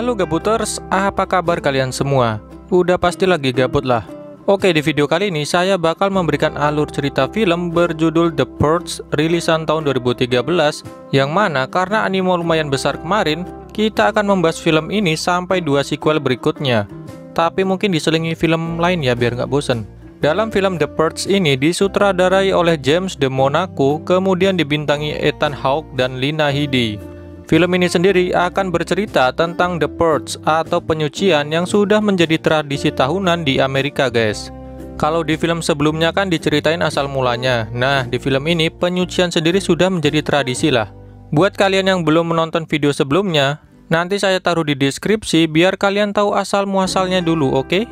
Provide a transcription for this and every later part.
Halo Gabuters, apa kabar kalian semua? Udah pasti lagi gabut lah. Oke, di video kali ini saya bakal memberikan alur cerita film berjudul The Purge rilisan tahun 2013, yang mana karena anime lumayan besar kemarin, kita akan membahas film ini sampai 2 sequel berikutnya. Tapi mungkin diselingi film lain ya biar nggak bosen. Dalam film The Purge ini disutradarai oleh James DeMonaco, kemudian dibintangi Ethan Hawke dan Lina Headey. Film ini sendiri akan bercerita tentang The Purge atau penyucian yang sudah menjadi tradisi tahunan di Amerika, guys. Kalau di film sebelumnya kan diceritain asal mulanya. Nah, di film ini penyucian sendiri sudah menjadi tradisi lah. Buat kalian yang belum menonton video sebelumnya, nanti saya taruh di deskripsi biar kalian tahu asal muasalnya dulu, oke?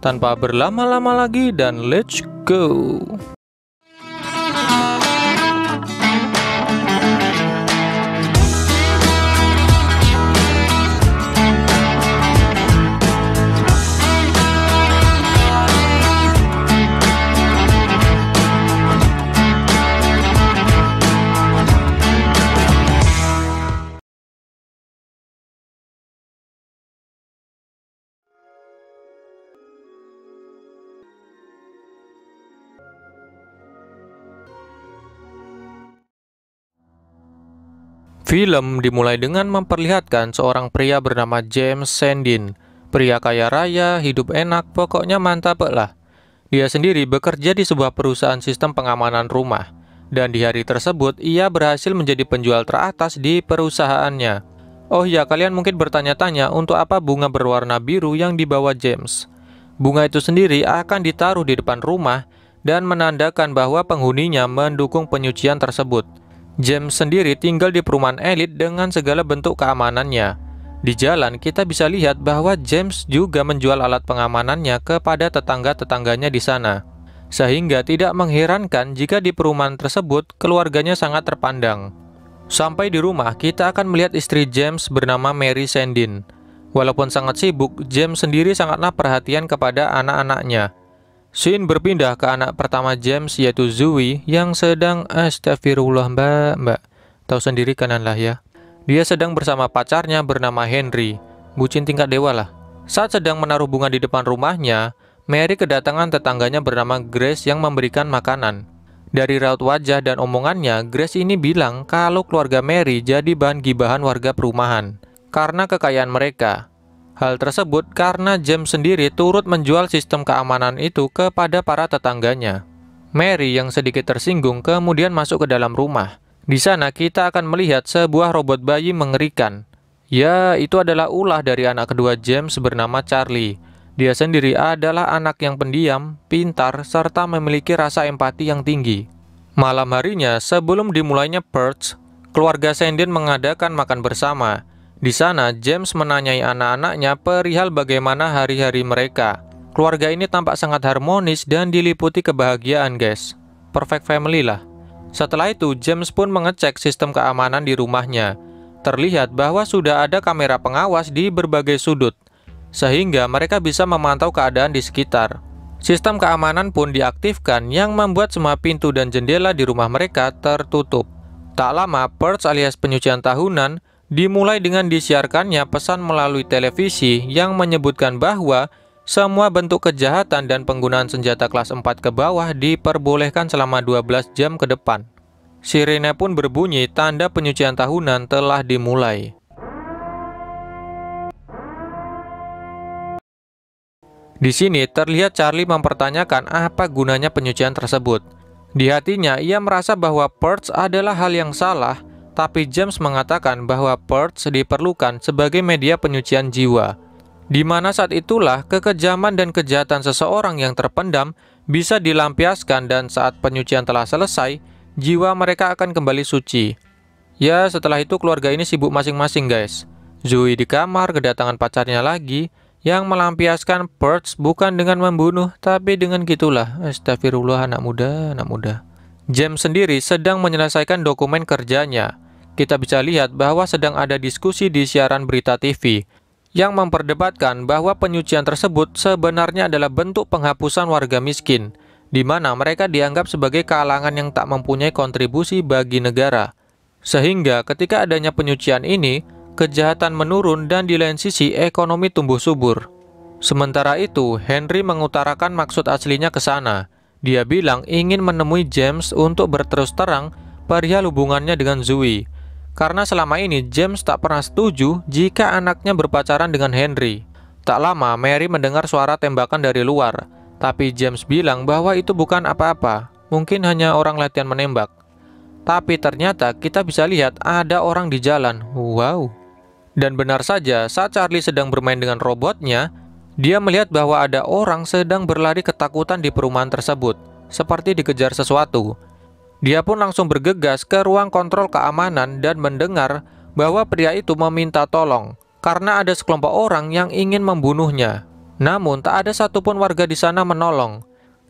Tanpa berlama-lama lagi dan let's go. Film dimulai dengan memperlihatkan seorang pria bernama James Sandin. Pria kaya raya, hidup enak, pokoknya mantap lah. Dia sendiri bekerja di sebuah perusahaan sistem pengamanan rumah. Dan di hari tersebut, ia berhasil menjadi penjual teratas di perusahaannya. Oh ya, kalian mungkin bertanya-tanya untuk apa bunga berwarna biru yang dibawa James. Bunga itu sendiri akan ditaruh di depan rumah dan menandakan bahwa penghuninya mendukung penyucian tersebut. James sendiri tinggal di perumahan elit dengan segala bentuk keamanannya. Di jalan kita bisa lihat bahwa James juga menjual alat pengamanannya kepada tetangga-tetangganya di sana. Sehingga tidak mengherankan jika di perumahan tersebut keluarganya sangat terpandang. Sampai di rumah kita akan melihat istri James bernama Mary Sandin. Walaupun sangat sibuk, James sendiri sangatlah perhatian kepada anak-anaknya. Scene berpindah ke anak pertama James yaitu Zoe yang sedang astagfirullah mbak. Tahu sendiri kanan lah ya. Dia sedang bersama pacarnya bernama Henry, bucin tingkat dewa lah. Saat sedang menaruh bunga di depan rumahnya, Mary kedatangan tetangganya bernama Grace yang memberikan makanan. Dari raut wajah dan omongannya, Grace ini bilang kalau keluarga Mary jadi bahan gibahan warga perumahan karena kekayaan mereka. Hal tersebut karena James sendiri turut menjual sistem keamanan itu kepada para tetangganya. Mary yang sedikit tersinggung kemudian masuk ke dalam rumah. Di sana kita akan melihat sebuah robot bayi mengerikan. Ya, itu adalah ulah dari anak kedua James bernama Charlie. Dia sendiri adalah anak yang pendiam, pintar, serta memiliki rasa empati yang tinggi. Malam harinya sebelum dimulainya Purge, keluarga Sandin mengadakan makan bersama. Di sana, James menanyai anak-anaknya perihal bagaimana hari-hari mereka. Keluarga ini tampak sangat harmonis dan diliputi kebahagiaan, guys. Perfect family lah. Setelah itu, James pun mengecek sistem keamanan di rumahnya. Terlihat bahwa sudah ada kamera pengawas di berbagai sudut, sehingga mereka bisa memantau keadaan di sekitar. Sistem keamanan pun diaktifkan yang membuat semua pintu dan jendela di rumah mereka tertutup. Tak lama, Purge alias penyucian tahunan dimulai dengan disiarkannya pesan melalui televisi yang menyebutkan bahwa semua bentuk kejahatan dan penggunaan senjata kelas 4 ke bawah diperbolehkan selama 12 jam ke depan. Sirene pun berbunyi tanda penyucian tahunan telah dimulai. Di sini terlihat Charlie mempertanyakan apa gunanya penyucian tersebut. Di hatinya ia merasa bahwa Purge adalah hal yang salah. Tapi James mengatakan bahwa Purge diperlukan sebagai media penyucian jiwa, di mana saat itulah kekejaman dan kejahatan seseorang yang terpendam bisa dilampiaskan dan saat penyucian telah selesai, jiwa mereka akan kembali suci. Ya, setelah itu keluarga ini sibuk masing-masing, guys. Zoe di kamar kedatangan pacarnya lagi yang melampiaskan Purge bukan dengan membunuh, tapi dengan gitulah. Astagfirullah, anak muda. James sendiri sedang menyelesaikan dokumen kerjanya. Kita bisa lihat bahwa sedang ada diskusi di siaran berita TV yang memperdebatkan bahwa penyucian tersebut sebenarnya adalah bentuk penghapusan warga miskin, di mana mereka dianggap sebagai kalangan yang tak mempunyai kontribusi bagi negara. Sehingga ketika adanya penyucian ini, kejahatan menurun, dan di lain sisi ekonomi tumbuh subur. Sementara itu, Henry mengutarakan maksud aslinya ke sana. Dia bilang ingin menemui James untuk berterus terang perihal hubungannya dengan Zoe. Karena selama ini James tak pernah setuju jika anaknya berpacaran dengan Henry. Tak lama, Mary mendengar suara tembakan dari luar. Tapi James bilang bahwa itu bukan apa-apa, mungkin hanya orang latihan menembak. Tapi ternyata kita bisa lihat ada orang di jalan. Wow. Dan benar saja, saat Charlie sedang bermain dengan robotnya, dia melihat bahwa ada orang sedang berlari ketakutan di perumahan tersebut, seperti dikejar sesuatu. Dia pun langsung bergegas ke ruang kontrol keamanan dan mendengar bahwa pria itu meminta tolong karena ada sekelompok orang yang ingin membunuhnya. Namun tak ada satupun warga di sana menolong.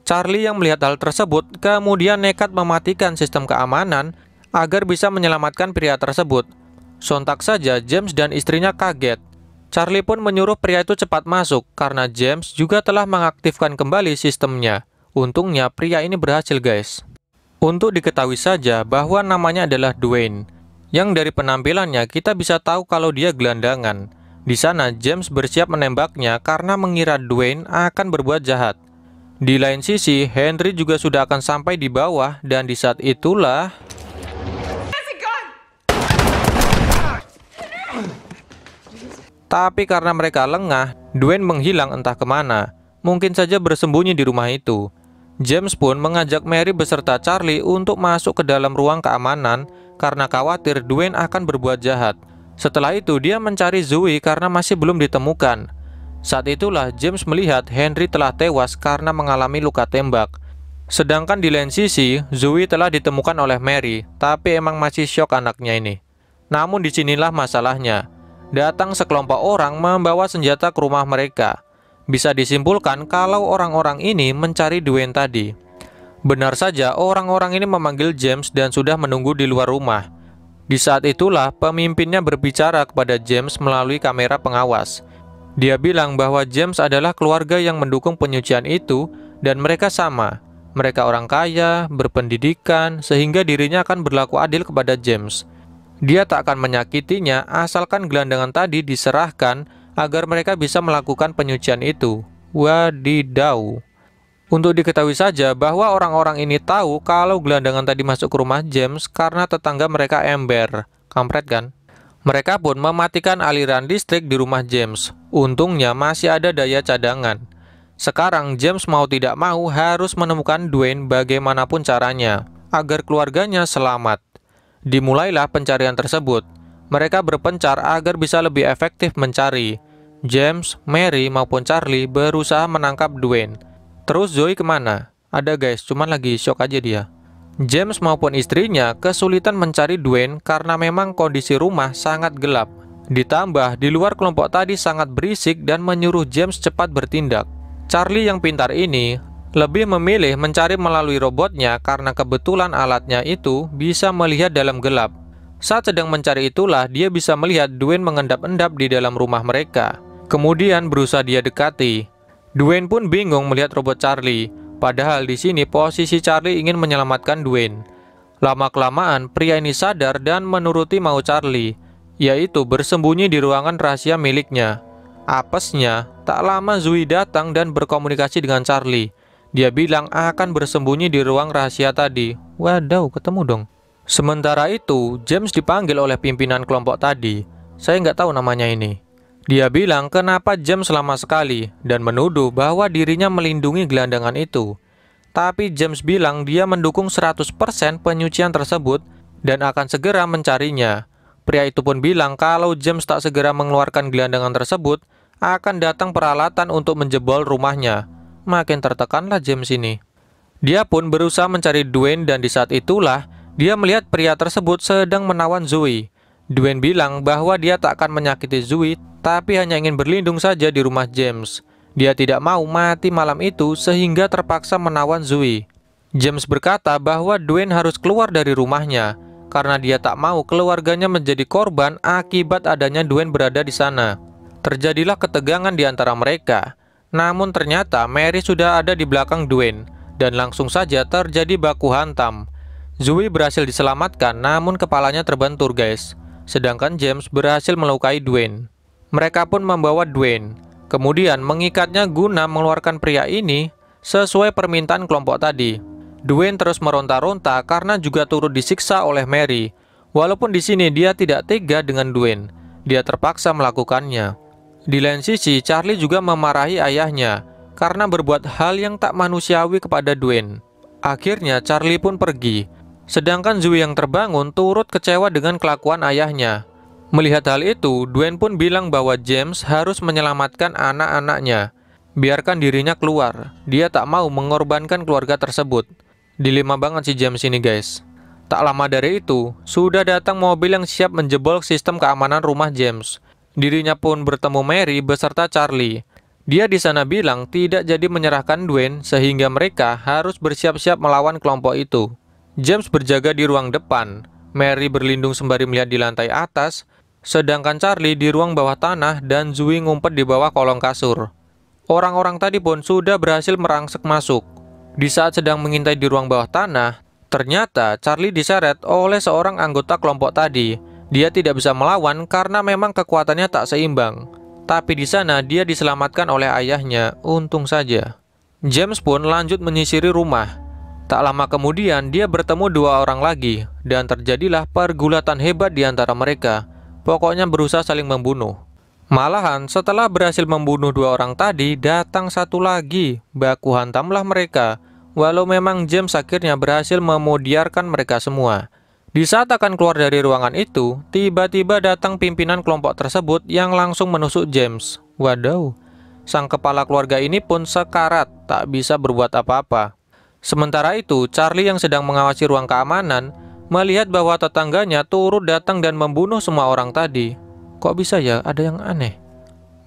Charlie yang melihat hal tersebut kemudian nekat mematikan sistem keamanan agar bisa menyelamatkan pria tersebut. Sontak saja James dan istrinya kaget. Charlie pun menyuruh pria itu cepat masuk karena James juga telah mengaktifkan kembali sistemnya. Untungnya pria ini berhasil, guys. Untuk diketahui saja bahwa namanya adalah Dwayne, yang dari penampilannya kita bisa tahu kalau dia gelandangan. Di sana James bersiap menembaknya karena mengira Dwayne akan berbuat jahat. Di lain sisi, Henry juga sudah akan sampai di bawah dan di saat itulah tapi karena mereka lengah, Dwayne menghilang entah kemana. Mungkin saja bersembunyi di rumah itu. James pun mengajak Mary beserta Charlie untuk masuk ke dalam ruang keamanan karena khawatir Dwayne akan berbuat jahat. Setelah itu dia mencari Zoe karena masih belum ditemukan. Saat itulah James melihat Henry telah tewas karena mengalami luka tembak. Sedangkan di lain sisi, Zoe telah ditemukan oleh Mary, tapi emang masih syok anaknya ini. Namun disinilah masalahnya. Datang sekelompok orang membawa senjata ke rumah mereka. Bisa disimpulkan kalau orang-orang ini mencari Dwayne tadi. Benar saja, orang-orang ini memanggil James dan sudah menunggu di luar rumah. Di saat itulah pemimpinnya berbicara kepada James melalui kamera pengawas. Dia bilang bahwa James adalah keluarga yang mendukung penyucian itu dan mereka sama. Mereka orang kaya, berpendidikan, sehingga dirinya akan berlaku adil kepada James. Dia tak akan menyakitinya asalkan gelandangan tadi diserahkan agar mereka bisa melakukan penyucian itu. Wadidaw. Untuk diketahui saja bahwa orang-orang ini tahu kalau gelandangan tadi masuk ke rumah James karena tetangga mereka ember. Kampret kan? Mereka pun mematikan aliran listrik di rumah James. Untungnya masih ada daya cadangan. Sekarang James mau tidak mau harus menemukan Dwayne bagaimanapun caranya agar keluarganya selamat. Dimulailah pencarian tersebut. Mereka berpencar agar bisa lebih efektif mencari. James, Mary, maupun Charlie berusaha menangkap Dwayne. Terus Zoe kemana? Ada guys, cuman lagi shock aja dia. James maupun istrinya kesulitan mencari Dwayne karena memang kondisi rumah sangat gelap. Ditambah di luar kelompok tadi sangat berisik dan menyuruh James cepat bertindak. Charlie yang pintar ini lebih memilih mencari melalui robotnya karena kebetulan alatnya itu bisa melihat dalam gelap. Saat sedang mencari itulah dia bisa melihat Dwayne mengendap-endap di dalam rumah mereka. Kemudian berusaha dia dekati. Dwayne pun bingung melihat robot Charlie. Padahal di sini posisi Charlie ingin menyelamatkan Dwayne. Lama-kelamaan pria ini sadar dan menuruti mau Charlie, yaitu bersembunyi di ruangan rahasia miliknya. Apesnya, tak lama Zoe datang dan berkomunikasi dengan Charlie. Dia bilang akan bersembunyi di ruang rahasia tadi. Wadaw, ketemu dong. Sementara itu, James dipanggil oleh pimpinan kelompok tadi. Saya nggak tahu namanya ini. Dia bilang kenapa James lama sekali dan menuduh bahwa dirinya melindungi gelandangan itu. Tapi James bilang dia mendukung 100% penyucian tersebut dan akan segera mencarinya. Pria itu pun bilang kalau James tak segera mengeluarkan gelandangan tersebut, akan datang peralatan untuk menjebol rumahnya. Makin tertekanlah James ini. Dia pun berusaha mencari Dwayne dan di saat itulah dia melihat pria tersebut sedang menawan Zoe. Dwayne bilang bahwa dia tak akan menyakiti Zoe, tapi hanya ingin berlindung saja di rumah James. Dia tidak mau mati malam itu sehingga terpaksa menawan Zoe. James berkata bahwa Dwayne harus keluar dari rumahnya karena dia tak mau keluarganya menjadi korban akibat adanya Dwayne berada di sana. Terjadilah ketegangan di antara mereka. Namun ternyata Mary sudah ada di belakang Dwayne dan langsung saja terjadi baku hantam. Zoe berhasil diselamatkan namun kepalanya terbentur guys. sedangkan James berhasil melukai Dwayne. Mereka pun membawa Dwayne, kemudian mengikatnya guna mengeluarkan pria ini sesuai permintaan kelompok tadi. Dwayne terus meronta-ronta karena juga turut disiksa oleh Mary. Walaupun di sini dia tidak tega dengan Dwayne, dia terpaksa melakukannya. Di lain sisi, Charlie juga memarahi ayahnya karena berbuat hal yang tak manusiawi kepada Dwayne. Akhirnya Charlie pun pergi, sedangkan Zoe yang terbangun turut kecewa dengan kelakuan ayahnya. Melihat hal itu, Dwayne pun bilang bahwa James harus menyelamatkan anak-anaknya. Biarkan dirinya keluar, dia tak mau mengorbankan keluarga tersebut. Dilema banget si James ini guys. Tak lama dari itu, sudah datang mobil yang siap menjebol sistem keamanan rumah James. Dirinya pun bertemu Mary beserta Charlie. Dia di sana bilang tidak jadi menyerahkan Dwayne sehingga mereka harus bersiap-siap melawan kelompok itu. James berjaga di ruang depan, Mary berlindung sembari melihat di lantai atas, sedangkan Charlie di ruang bawah tanah dan Zoe ngumpet di bawah kolong kasur. Orang-orang tadi pun sudah berhasil merangsek masuk. Di saat sedang mengintai di ruang bawah tanah, ternyata Charlie diseret oleh seorang anggota kelompok tadi. Dia tidak bisa melawan karena memang kekuatannya tak seimbang. Tapi di sana dia diselamatkan oleh ayahnya, untung saja. James pun lanjut menyisiri rumah. Tak lama kemudian dia bertemu dua orang lagi dan terjadilah pergulatan hebat di antara mereka. Pokoknya berusaha saling membunuh. Malahan setelah berhasil membunuh dua orang tadi, datang satu lagi. Baku hantamlah mereka. Walau memang James akhirnya berhasil memudiarkan mereka semua. Di saat akan keluar dari ruangan itu, tiba-tiba datang pimpinan kelompok tersebut yang langsung menusuk James. Wadaw, sang kepala keluarga ini pun sekarat, tak bisa berbuat apa-apa. Sementara itu, Charlie yang sedang mengawasi ruang keamanan melihat bahwa tetangganya turut datang dan membunuh semua orang tadi. Kok bisa ya, ada yang aneh.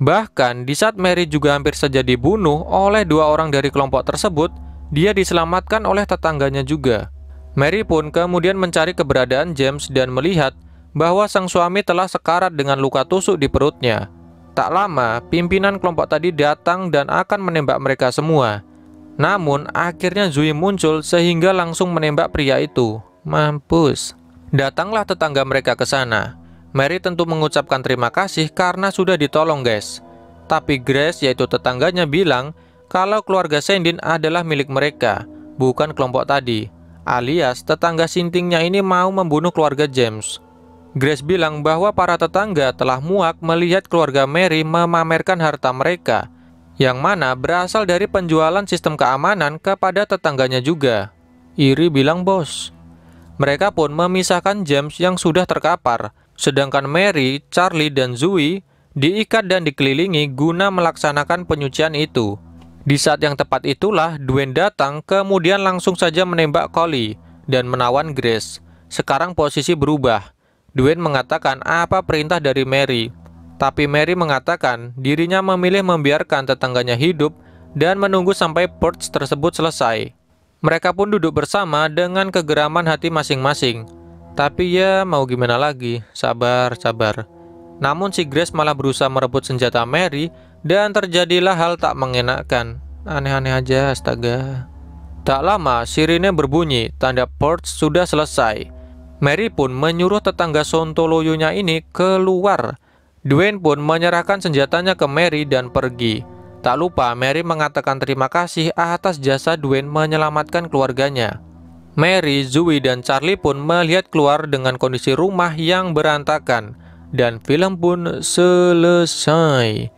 Bahkan di saat Mary juga hampir saja dibunuh oleh dua orang dari kelompok tersebut, dia diselamatkan oleh tetangganya juga. Mary pun kemudian mencari keberadaan James dan melihat bahwa sang suami telah sekarat dengan luka tusuk di perutnya. Tak lama, pimpinan kelompok tadi datang dan akan menembak mereka semua. Namun akhirnya Zoe muncul sehingga langsung menembak pria itu. Mampus. Datanglah tetangga mereka ke sana. Mary tentu mengucapkan terima kasih karena sudah ditolong guys. Tapi Grace yaitu tetangganya bilang kalau keluarga Sandin adalah milik mereka, bukan kelompok tadi. Alias tetangga sintingnya ini mau membunuh keluarga James. Grace bilang bahwa para tetangga telah muak melihat keluarga Mary memamerkan harta mereka, yang mana berasal dari penjualan sistem keamanan kepada tetangganya juga. Iri bilang bos. Mereka pun memisahkan James yang sudah terkapar, sedangkan Mary, Charlie, dan Zoe diikat dan dikelilingi guna melaksanakan penyucian itu. Di saat yang tepat itulah Dwayne datang, kemudian langsung saja menembak Collie dan menawan Grace. Sekarang posisi berubah. Dwayne mengatakan apa perintah dari Mary, tapi Mary mengatakan dirinya memilih membiarkan tetangganya hidup dan menunggu sampai purge tersebut selesai. Mereka pun duduk bersama dengan kegeraman hati masing-masing. Tapi ya mau gimana lagi, sabar. Namun si Grace malah berusaha merebut senjata Mary dan terjadilah hal tak mengenakan. Aneh-aneh aja, astaga. Tak lama sirine berbunyi, tanda purge sudah selesai. Mary pun menyuruh tetangga sontoloyonya ini keluar. Dwayne pun menyerahkan senjatanya ke Mary dan pergi. Tak lupa Mary mengatakan terima kasih atas jasa Dwayne menyelamatkan keluarganya. Mary, Zoe, dan Charlie pun melihat keluar dengan kondisi rumah yang berantakan. Dan film pun selesai.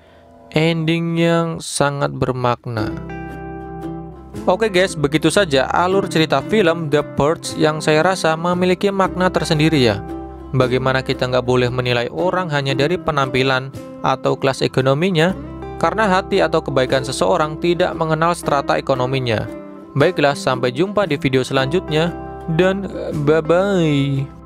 Ending yang sangat bermakna. Oke guys, begitu saja alur cerita film The Purge yang saya rasa memiliki makna tersendiri ya. Bagaimana kita nggak boleh menilai orang hanya dari penampilan atau kelas ekonominya, karena hati atau kebaikan seseorang tidak mengenal strata ekonominya. Baiklah, sampai jumpa di video selanjutnya, dan bye-bye.